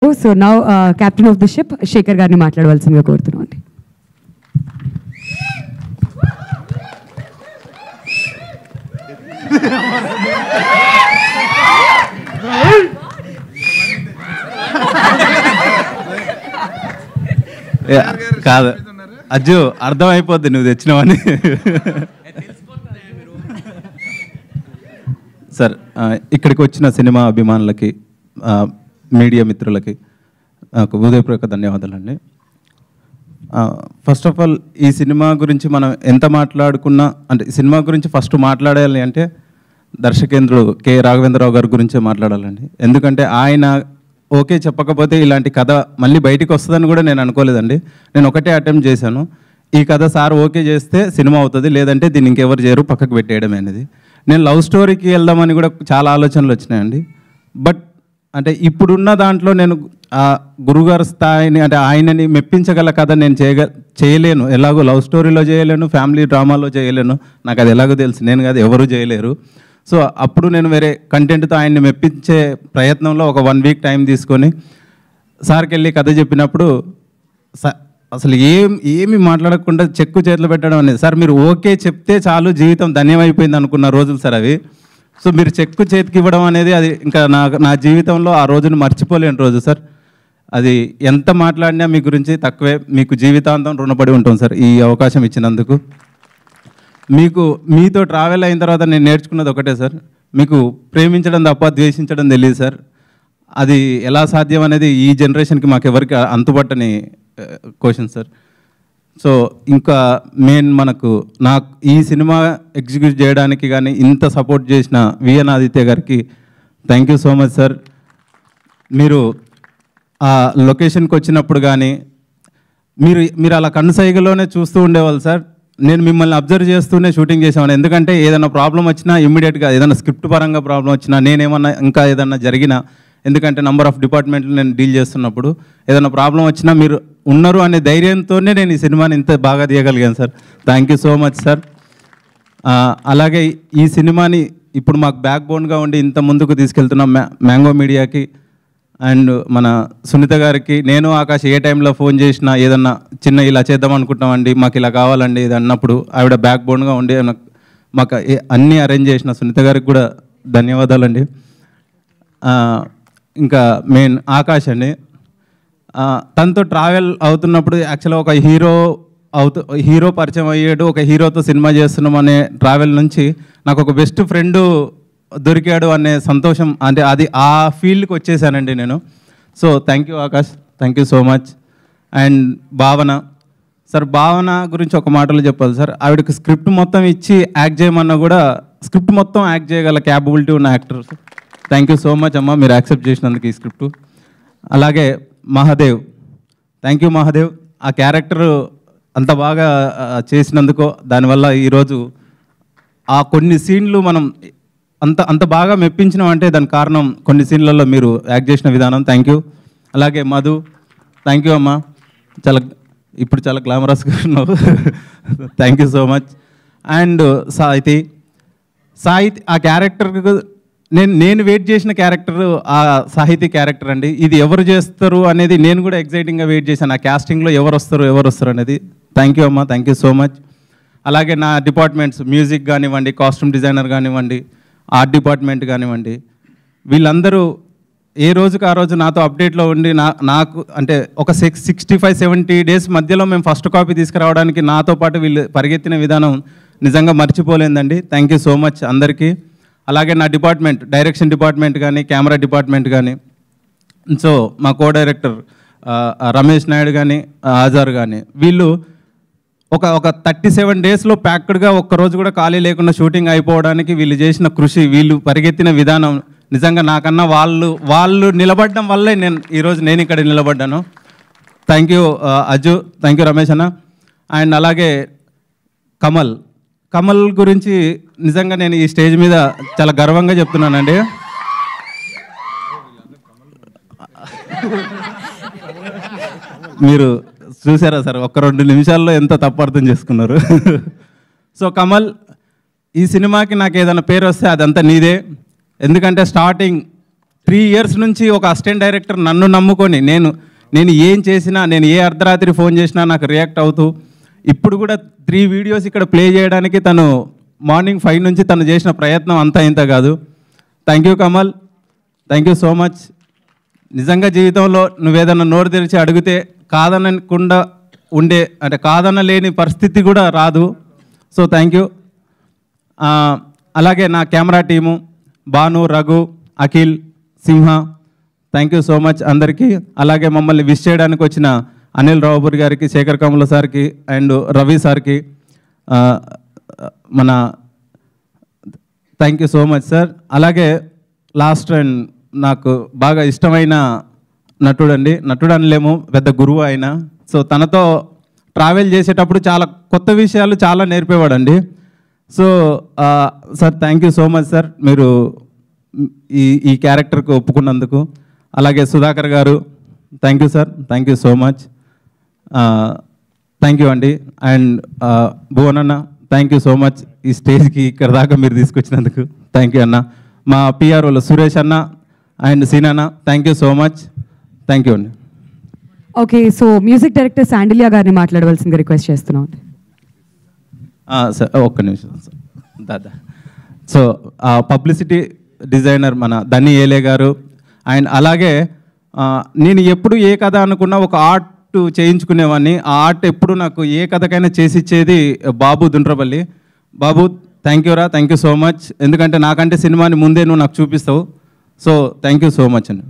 So now captain of the ship Shekhar గారిని మాట్లాడవలసిందిగా కోరుతున్నాం అండి. కాదు అజ్జు అర్థమైపోద్ది నువ్వు తెచ్చినావని. సార్ ఇక్కడికి వచ్చిన సినిమా అభిమానులకి మీడియా మిత్రులకి నాకు హృదయపూర్వక ధన్యవాదాలండి. ఫస్ట్ ఆఫ్ ఆల్ ఈ సినిమా గురించి మనం ఎంత మాట్లాడుకున్నా అంటే సినిమా గురించి ఫస్ట్ మాట్లాడాలి అంటే దర్శకేంద్రుడు కె రాఘవేంద్రరావు గారి గురించే మాట్లాడాలండి. ఎందుకంటే ఆయన ఓకే చెప్పకపోతే ఇలాంటి కథ మళ్ళీ బయటికి వస్తుందని కూడా నేను అనుకోలేదండి. నేను ఒకటే అటెంప్ట్ చేశాను, ఈ కథ సార్ ఓకే చేస్తే సినిమా అవుతుంది, లేదంటే దీన్ని ఇంకెవరు చేయరు, పక్కకు పెట్టేయడం అనేది. నేను లవ్ స్టోరీకి వెళ్దామని కూడా చాలా ఆలోచనలు వచ్చినాయండి. బట్ అంటే ఇప్పుడున్న దాంట్లో నేను ఆ గురుగారు స్థాయిని అంటే ఆయనని మెప్పించగల కథ నేను చేయలేను. ఎలాగో లవ్ స్టోరీలో చేయలేను, ఫ్యామిలీ డ్రామాలో చేయలేను, నాకు అది ఎలాగో తెలుసు, నేను కాదు ఎవరు చేయలేరు. సో అప్పుడు నేను వేరే కంటెంట్తో ఆయన్ని మెప్పించే ప్రయత్నంలో ఒక 1 వీక్ టైం తీసుకొని సార్కి వెళ్ళి కథ చెప్పినప్పుడు అసలు ఏమి మాట్లాడకుండా చెక్కు చేతిలో పెట్టడం అనేది, సార్ మీరు ఓకే చెప్తే చాలు జీవితం ధన్యమైపోయింది అనుకున్న రోజులు సార్ అవి. సో మీరు చెక్కు చేతికి ఇవ్వడం అనేది అది ఇంకా నా జీవితంలో ఆ రోజును మర్చిపోలేని రోజు సార్. అది ఎంత మాట్లాడినా మీ గురించి తక్కువే, మీకు జీవితాంతం రుణపడి ఉంటాం సార్ ఈ అవకాశం ఇచ్చినందుకు. మీతో ట్రావెల్ అయిన తర్వాత నేను నేర్చుకున్నది ఒకటే సార్, మీకు ప్రేమించడం తప్ప ద్వేషించడం తెలియదు సార్. అది ఎలా సాధ్యం అనేది ఈ జనరేషన్కి మాకు ఎవరికి అంతుపట్టని క్వశ్చన్ సార్. సో ఇంకా నాకు ఈ సినిమా ఎగ్జిక్యూట్ చేయడానికి కానీ ఇంత సపోర్ట్ చేసిన విఎన్ ఆదిత్య గారికి thank you so much sir. మీరు ఆ లొకేషన్కి వచ్చినప్పుడు కానీ మీరు అలా కన్నుసైగలోనే చూస్తూ ఉండేవాళ్ళు సార్. నేను మిమ్మల్ని అబ్జర్వ్ చేస్తూనే షూటింగ్ చేసేవాడిని. ఎందుకంటే ఏదైనా ప్రాబ్లం వచ్చినా ఇమ్మీడియట్గా ఏదైనా స్క్రిప్ట్ పరంగా ప్రాబ్లం వచ్చినా నేనేమన్నా ఇంకా ఏదన్నా జరిగినా, ఎందుకంటే నెంబర్ ఆఫ్ డిపార్ట్మెంట్లు నేను డీల్ చేస్తున్నప్పుడు ఏదైనా ప్రాబ్లం వచ్చినా మీరు ఉన్నారు అనే ధైర్యంతోనే నేను ఈ సినిమాని ఇంత బాగా తీయగలిగాను sir. Thank you so much sir. అలాగే ఈ సినిమాని ఇప్పుడు మాకు బ్యాక్ బోన్గా ఉండి ఇంత ముందుకు తీసుకెళ్తున్న మ్యాంగో మీడియాకి అండ్ మన సునీత గారికి, నేను ఆకాష్ ఏ టైంలో ఫోన్ చేసినా ఏదన్నా చిన్న ఇలా చేద్దాం అనుకుంటామండి, మాకు ఇలా కావాలండి ఇది అన్నప్పుడు ఆవిడ బ్యాక్ బోన్గా ఉండి మాకు అన్నీ అరేంజ్ చేసిన సునీత గారికి కూడా ధన్యవాదాలండి. ఇంకా మెయిన్ ఆకాష్ అండి, తనతో ట్రావెల్ అవుతున్నప్పుడు యాక్చువల్గా ఒక హీరో పరిచయం అయ్యాడు, ఒక హీరోతో సినిమా చేస్తున్నాం అనే ట్రావెల్ నుంచి నాకు ఒక బెస్ట్ ఫ్రెండ్ దొరికాడు అనే సంతోషం, అంటే అది ఆ ఫీల్డ్కి వచ్చేసానండి నేను. So thank you Akash, thank you so much. And భావన సార్, భావన గురించి ఒక మాటలో చెప్పాలి సార్. ఆవిడకి స్క్రిప్ట్ మొత్తం ఇచ్చి యాక్ట్ చేయమన్నా కూడా స్క్రిప్ట్ మొత్తం యాక్ట్ చేయగల క్యాపబిలిటీ ఉన్న actor sir. Thank you so much అమ్మ, మీరు యాక్సెప్ట్ చేసినందుకు ఈ స్క్రిప్ట్. అలాగే మహాదేవ్, థ్యాంక్ యూ మహాదేవ్, ఆ క్యారెక్టర్ అంత బాగా చేసినందుకు, దానివల్ల ఈరోజు ఆ కొన్ని సీన్లు మనం అంత బాగా మెప్పించినాం అంటే దానికి కారణం కొన్ని సీన్లలో మీరు యాక్ట్ చేసిన విధానం. Thank you. అలాగే మధు, థ్యాంక్ యూ అమ్మ, ఇప్పుడు చాలా గ్లామరస్గా ఉన్నావు. Thank you so much. And Sahithi ఆ క్యారెక్టర్ నేను వెయిట్ చేసిన క్యారెక్టర్ ఆ సాహితీ క్యారెక్టర్ అండి. ఇది ఎవరు చేస్తారు అనేది నేను కూడా ఎగ్జైటింగ్గా వెయిట్ చేశాను, ఆ క్యాస్టింగ్లో ఎవరు వస్తారు అనేది. థ్యాంక్ యూ అమ్మ, థ్యాంక్ యూ సో మచ్. అలాగే నా డిపార్ట్మెంట్స్, మ్యూజిక్ కానివ్వండి, కాస్ట్యూమ్ డిజైనర్ కానివ్వండి, ఆర్ట్ డిపార్ట్మెంట్ కానివ్వండి, వీళ్ళందరూ ఏ రోజుకి ఆ రోజు నాతో అప్డేట్లో ఉండి నాకు అంటే ఒక 65-70 డేస్ మధ్యలో మేము ఫస్ట్ కాపీ తీసుకురావడానికి నాతో పాటు వీళ్ళు పరిగెత్తిన విధానం నిజంగా మర్చిపోలేదండి. థ్యాంక్ యూ సో మచ్ అందరికీ. అలాగే నా డిపార్ట్మెంట్, డైరెక్షన్ డిపార్ట్మెంట్ కానీ, కెమెరా డిపార్ట్మెంట్ కానీ, సో మా కో డైరెక్టర్ రమేష్ నాయుడు కానీ, ఆజార్ కానీ, వీళ్ళు ఒక 37 డేస్లో ప్యాక్డ్గా ఒక్కరోజు కూడా ఖాళీ లేకుండా షూటింగ్ అయిపోవడానికి వీళ్ళు చేసిన కృషి, వీళ్ళు పరిగెత్తిన విధానం నిజంగా నాకన్నా వాళ్ళు నిలబడడం వల్లే ఈరోజు నేను ఇక్కడ నిలబడ్డాను. Thank you Ajju, thank you Ramesh అన్న. అండ్ అలాగే కమల్ గురించి నిజంగా నేను ఈ స్టేజ్ మీద చాలా గర్వంగా చెప్తున్నానండి. మీరు చూసారా సార్, 1-2 నిమిషాల్లో ఎంత తప్పు అర్థం చేసుకున్నారు. సో కమల్, ఈ సినిమాకి నాకు ఏదైనా పేరు వస్తే అదంతా నీదే. ఎందుకంటే స్టార్టింగ్ 3 years నుంచి ఒక అసిస్టెంట్ డైరెక్టర్ నన్ను నమ్ముకొని నేను ఏం చేసినా, నేను ఏ అర్ధరాత్రి ఫోన్ చేసినా నాకు రియాక్ట్ అవుతూ, ఇప్పుడు కూడా 3 వీడియోస్ ఇక్కడ ప్లే చేయడానికి తను మార్నింగ్ 5 నుంచి తను చేసిన ప్రయత్నం అంతా ఇంత కాదు. Thank you Kamal, thank you so much. నిజంగా జీవితంలో నువ్వేదన్నా నోరు తెరిచి అడిగితే కాదనకుండా అంటే కాదనలేని పరిస్థితి కూడా రాదు. So thank you. అలాగే నా camera team Bhanu, Raghu, Akhil, Simha, thank you so much అందరికీ. అలాగే మమ్మల్ని విష్ చేయడానికి వచ్చిన అనిల్ రావుపూరి గారికి, శేఖర్ కమల సార్కి అండ్ రవి సార్కి మన thank you so much sir. అలాగే లాస్ట్ అండ్ నాకు బాగా ఇష్టమైన నటుడు అనలేము, పెద్ద గురువు ఆయన. సో తనతో ట్రావెల్ చేసేటప్పుడు చాలా కొత్త విషయాలు చాలా నేర్పేవాడండి. So sir thank you so much sir, మీరు ఈ క్యారెక్టర్కి ఒప్పుకున్నందుకు. అలాగే సుధాకర్ గారు thank you sir, thank you so much, thank you అండి. అండ్ భువన్ అన్న థ్యాంక్ యూ సో మచ్, ఈ స్టేజ్కి ఇక్కడ దాకా మీరు తీసుకొచ్చినందుకు థ్యాంక్ యూ అన్న. మా పిఆర్ఓలో సురేష్ అన్న అండ్ సీనన్న thank you so much, thank you అండి. Okay, so music director Sandilya గారిని మాట్లాడవలసిందిగా రిక్వెస్ట్ చేస్తున్నాం. సార్ ఒక్క నిమిషం సార్ దాదా. సో పబ్లిసిటీ డిజైనర్ మన ధని ఏలే గారు. అండ్ అలాగే నేను ఎప్పుడు ఏ కథ అనుకున్నా ఒక ఆర్ట్ చేయించుకునేవాడిని. ఆ ఆర్ట్ ఎప్పుడు నాకు ఏ కథకైనా చేసి ఇచ్చేది బాబు దుండ్రపల్లి. బాబు థ్యాంక్ యూ రా, థ్యాంక్ యూ సో మచ్. ఎందుకంటే నాకంటే సినిమాని ముందే నువ్వు నాకు చూపిస్తావు. So thank you so much అండి.